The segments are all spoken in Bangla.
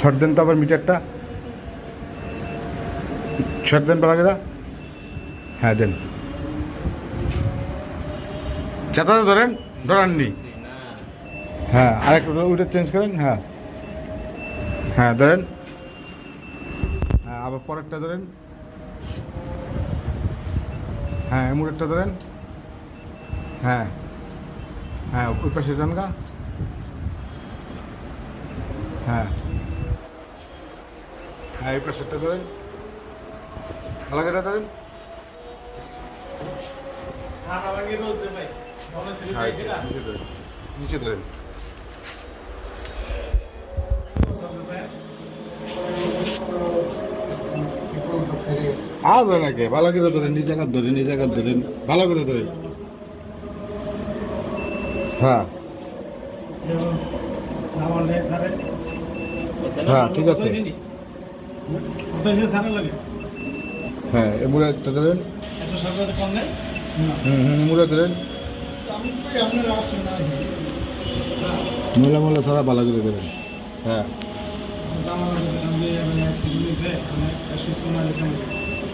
শর্ট দেন তো আবার মিটারটা শর্ট দেন পালাগেরা হ্যাঁ দেন চাতাতে ধরেন ধরাননি হ্যাঁ আরেকটা ওইটা চেঞ্জ করেন হ্যাঁ হ্যাঁ ধরেন হ্যাঁ আবার পরেরটা ধরেন হ্যাঁ এমুরেরটা ধরেন হ্যাঁ হ্যাঁ ওই পাশে যান গা হ্যাঁ হ্যাঁ এই পাশেরটা ধরেন আলাদাটা ধরেন নিচে ধরেন ধরেন আগে ভালো করে ধরেন নিজ জায়গা ধরেন ভালো করে ধরেন হ্যাঁ হ্যাঁ ঠিক আছে হ্যাঁ এমুরা একটা ধরেন এমুরা ধরেন মোলা সারা ভালো করে ধরেন হ্যাঁ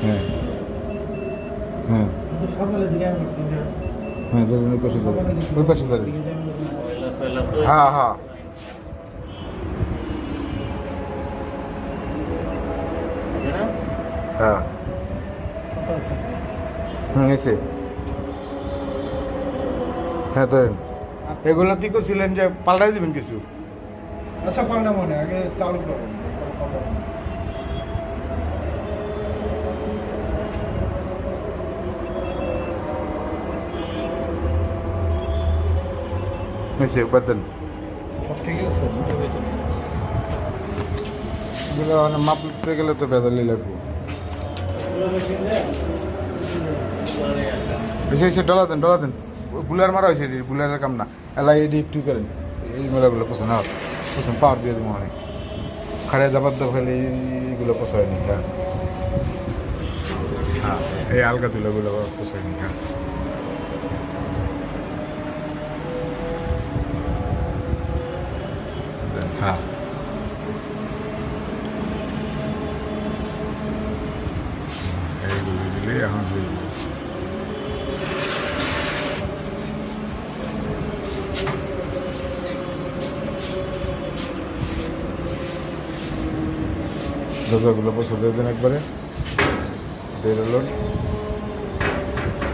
হ্যাঁ হ্যাঁ হ্যাঁ ধরেন ওই পাশে ধরেন হ্যাঁ হ্যাঁ হ্যাঁ এসে হ্যাঁ ধরেন এগুলো কি করছিলেন যে পাল্টাই দিবেন কিছু আচ্ছা পাল্টা মনে আগে চালু করুন এসে বাদেন ঠিক আছে এগুলো মাপ লিখতে গেলে তো বেদালি লাগবে এসে এসে ডলা দেন বুলার মারা হয়েছে বুলারের কাম না এলাই এডি একটু করেন এই মেলাগুলো পছন্দ পছন্দ পাওয়ার দিয়ে দেবো অনেক খাড়ে দাবার দাব খেলে এইগুলো পোষায়নি হ্যাঁ হ্যাঁ এই আলগা তুলাগুলো পোষায়নি হ্যাঁ হ্যাঁ এইগুলো দিলে এখন হয়ে যাবে দরজাগুলো পছন্দ দেন একবারে বেরোলেন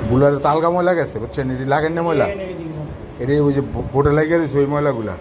বুলারে তালগা ময়লা গেছে বুঝছেন এটি লাগেন না ময়লা এটি ওই যে বোটে লাগিয়ে দিয়েছে ওই ময়লাগুলা